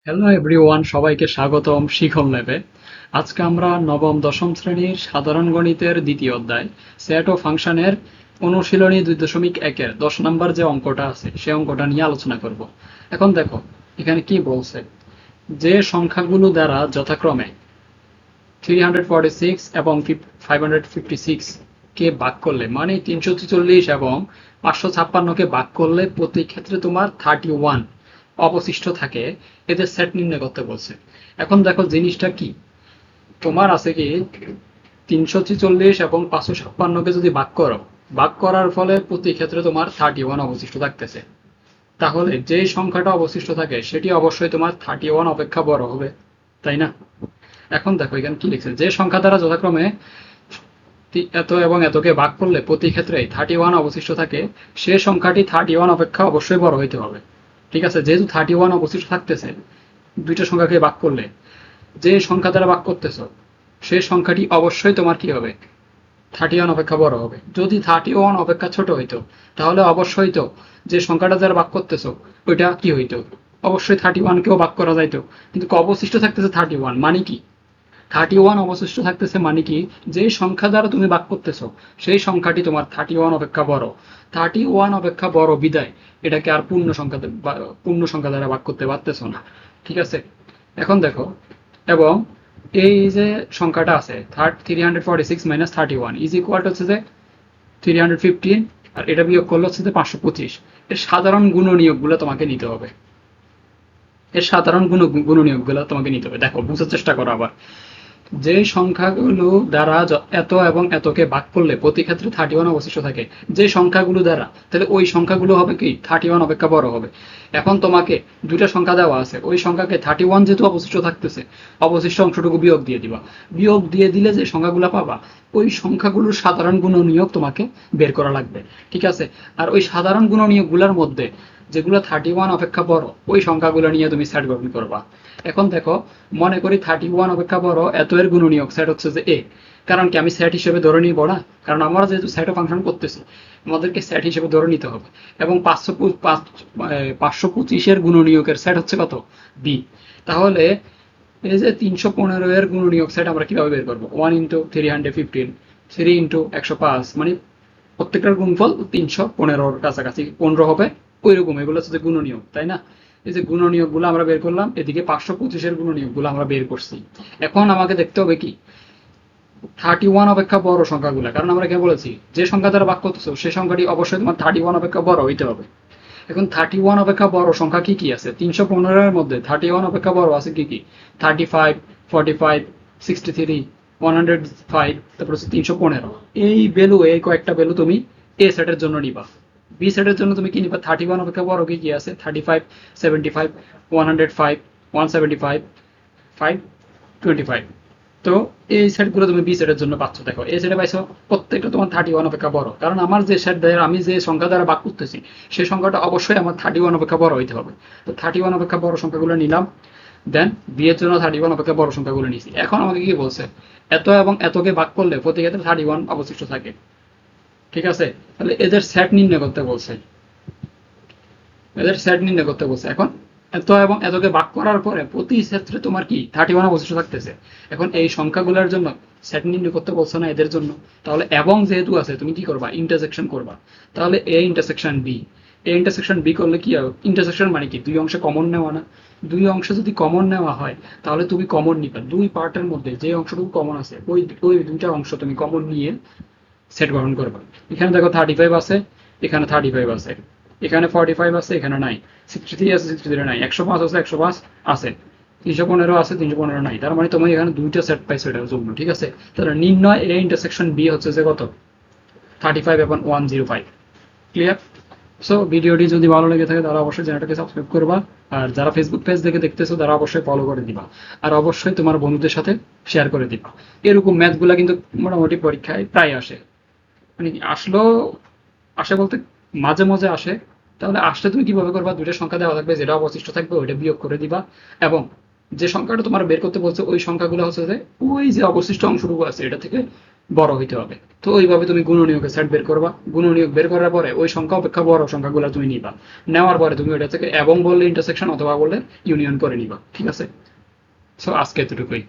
Hello everyone, সবাইকে স্বাগতম শিখন ল্যাবে। আজকে আমরা নবম দশম শ্রেণীর সাধারণ গণিতের দ্বিতীয় অধ্যায় সেট ও ফাংশনের অনুশীলনী 2.1-এর 10 নম্বর যে অঙ্কটা আছে সেই অঙ্কটা নিয়ে আলোচনা করব। এখন দেখো এখানে কি বলছে, যে সংখ্যাগুলো দ্বারা যথাক্রমে 346 এবং 556 কে ভাগ করলে, মানে 346 এবং 556 কে ভাগ করলে প্রতি ক্ষেত্রে তোমার 31 অবশিষ্ট থাকে, এদের সেট নির্ণয় করতে বলছে। এখন দেখো জিনিসটা কি, তোমার আছে কি 346 এবং 556 কে যদি ভাগ করো, ভাগ করার ফলে প্রতি ক্ষেত্রে তোমার 31 অবশিষ্ট থাকতেছে। তাহলে যে সংখ্যাটা অবশিষ্ট থাকে সেটি অবশ্যই তোমার 31 অপেক্ষা বড় হবে, তাই না? এখন দেখো এখানে কি লিখছে, যে সংখ্যা দ্বারা যথাক্রমে এত এবং এতকে ভাগ করলে প্রতি ক্ষেত্রে 31 অবশিষ্ট থাকে, সে সংখ্যাটি 31 অপেক্ষা অবশ্যই বড় হইতে হবে। ঠিক আছে, যেহেতু 31 অবশিষ্ট থাকতেছে দুইটা সংখ্যাকে ভাগ করলে, যে সংখ্যা দ্বারা ভাগ করতেছ সেই সংখ্যাটি অবশ্যই তোমার কি হবে, 31 অপেক্ষা বড় হবে। যদি 31 অপেক্ষা ছোট হইতো তাহলে অবশ্যই তো যে সংখ্যাটা দ্বারা ভাগ করতেছো ওইটা কি হইতো, অবশ্যই 31 কেও ভাগ করা যাইতো। কিন্তু অবশিষ্ট থাকতেছে 31, মানে কি 31 অবশিষ্ট থাকতেছে, মানে কি যে সংখ্যা দ্বারা তুমি ভাগ করতেছো সেই সংখ্যাটি তোমার 31 অপেক্ষা বড়। 31 অপেক্ষা বড় বিদায় এটাকে আর পূর্ণ সংখ্যা দ্বারা ভাগ করতে পারতেছো না। ঠিক আছে, এখন দেখো, এবং এই যে সংখ্যাটা আছে 346 মাইনাস 31 ইজ ইকুয়াল টু হচ্ছে যে 315, আর এটা বিয়োগ করলে হচ্ছে যে 525। এর সাধারণ গুণনীয়কগুলো তোমাকে নিতে হবে, এর সাধারণ গুণনীয়কগুলো তোমাকে নিতে হবে। দেখো বুঝার চেষ্টা করো আবার, যে সংখ্যাগুলো দ্বারা এত এবং এতকে ভাগ করলে প্রতি ক্ষেত্রে 31 অবশিষ্ট থাকে, যে সংখ্যাগুলো দ্বারা, তাহলে ওই সংখ্যাগুলো হবে কি 31 অপেক্ষা বড় হবে। এখন তোমাকে দুইটা সংখ্যা দেওয়া আছে, ওই সংখ্যাকে 31 যেহেতু অবশিষ্ট থাকতেছে, অবশিষ্ট অংশটুকু বিয়োগ দিয়ে দিবা। বিয়োগ দিয়ে দিলে যে সংখ্যাগুলো পাবা ওই সংখ্যাগুলোর সাধারণ গুণনীয়ক তোমাকে বের করা লাগবে। ঠিক আছে, আর ওই সাধারণ গুণনীয়কগুলোর মধ্যে যেগুলো 31 অপেক্ষা বড় ওই সংখ্যাগুলো নিয়ে তুমি সেট গঠন করবা। এখন দেখো, মনে করি 31 অপেক্ষা বড় এত এর গুণনীয়ক সেট হচ্ছে যে এ। কারণ কি আমি সেট হিসেবে ধরে নিব না, কারণ আমরা যেহেতু সেটে ফাংশন করতেছি আমাদেরকে সেট হিসেবে ধরে নিতে হবে। এবং 525 গুণনীয়কের সেট হচ্ছে কত, বি। তাহলে এই যে 315 এর গুণনীয়ক সেট আমরা কিভাবে বের করবো, 1 ইন্টু 315, 3 ইন্টু 105, মানে প্রত্যেকটার গুণফল 315-র কাছাকাছি 15 হবে। ওইরকম এগুলো হচ্ছে যে গুণনীয়ক, তাই না? এই যে গুণনীয়ক গুলো আমরা বের করলাম, এদিকে 525 গুণনীয়ক গুলো আমরা বের করছি। এখন আমাকে দেখতে হবে কি 31 অপেক্ষা বড় সংখ্যাগুলো, কারণ আমরা কে বলেছি যে সংখ্যা দ্বারা ভাগ করতেছো সেই সংখ্যাটি অবশ্যই তোমার 31 অপেক্ষা বড় হইতে হবে। এখন 31 অপেক্ষা বড় সংখ্যা কি কি আছে, 315-এর মধ্যে 31 অপেক্ষা বড় আছে কি কি, 35, 45, 63, 105, তারপর হচ্ছে 315। এই ভ্যালু, এই কয়েকটা ভ্যালু তুমি এ সেটের জন্য নিবা। বি সেটের জন্য তুমি কি নিবা, 31 অপেক্ষা বড় কি কি আছে, 35, 75, 105, 175, 525। তো এই সেটগুলো তুমি বি সেটের জন্য পাচ্ছ। দেখো এই সেটে পাইছো প্রত্যেকটা তোমার 31 অপেক্ষা বড়, কারণ আমার যে সেট দ্বারা আমি যে সংখ্যা দ্বারা ভাগ করতেছি সেই সংখ্যাটা অবশ্যই আমার 31 অপেক্ষা বড় হইতে হবে। তো 31 অপেক্ষা বড় সংখ্যাগুলো নিলাম, দেন বি এর জন্য 31 অপেক্ষা বড় সংখ্যাগুলো নিছি। এখন আমাকে কি বলছে, এত এবং এতকে ভাগ করলে প্রতি ক্ষেত্রে 31 অবশিষ্ট থাকে। ঠিক আছে, তাহলে এদের সেট নির্ণয় করতে বলছে, এদের সেট নির্ণয় করতে বলছে। এখন এত এবং এতকে ভাগ করার পরে প্রতি ক্ষেত্রে তোমার কি 31 অবশিষ্ট থাকতেছে। এখন এই সংখ্যাগুলোর জন্য সেট নির্ণয় করতে বলছো না এদের জন্য, তাহলে এবং যেহেতু আছে তুমি কি করবা, ইন্টারসেকশন করবা। তাহলে A intersection B, A intersection B করলে কি হবে, ইন্টারসেকশন মানে কি দুই অংশে কমন নেওয়া না। দুই অংশে যদি কমন নেওয়া হয় তাহলে তুমি কমন নিবা, দুই পার্টের মধ্যে যে অংশটুকু কমন আছে ওই ওই দুইটা অংশ তুমি কমন নিয়ে সেট গঠন করবা। এখানে দেখো 35 আছে, এখানে 35 আছে, এখানে 45 আছে, এখানে নাই, 63 আছে, 63 নাই, 105 আছে, 105 আছে, 315 আছে, 315 নাই। তার মানে তুমি এখানে দুইটা সেট পাইছো এটার জন্য। ঠিক আছে, তাহলে নির্ণয় এ ইন্টারসেকশন বি হচ্ছে যে কত, 35 এবং 105। ক্লিয়ার? সো ভিডিওটি যদি ভালো লেগে থাকে তাহলে অবশ্যই চ্যানেলটাকে সাবস্ক্রাইব করবা, আর যারা ফেসবুক পেজ দেখে দেখতেছো তারা অবশ্যই ফলো করে দিবা, আর অবশ্যই তোমার বন্ধুদের সাথে শেয়ার করে দিবা। এরকম ম্যাথগুলা কিন্তু মোটামুটি পরীক্ষায় প্রায় আসে, মানে আসলেও আসে বলতে মাঝে মাঝে আসে। তাহলে আসলে তুমি কিভাবে করবা, দুইটা সংখ্যা দেওয়া থাকবে, যেটা অবশিষ্ট থাকবে ওইটা বিয়োগ করে দিবা, এবং যে সংখ্যাটা তোমার বের করতে বলছে ওই সংখ্যাগুলো হচ্ছে যে ওই যে অবশিষ্ট অংশটুকু আছে এটা থেকে বড় হইতে হবে। তো ওইভাবে তুমি গুণনীয়কের সেট বের করবা, গুণনীয়ক বের করার পরে ওই সংখ্যা অপেক্ষা বড় সংখ্যাগুলো তুমি নিবা, নেওয়ার পরে তুমি ওইটা থেকে এবং বললে ইন্টারসেকশন অথবা বললে ইউনিয়ন করে নিবা। ঠিক আছে, সো আজকে এতটুকুই।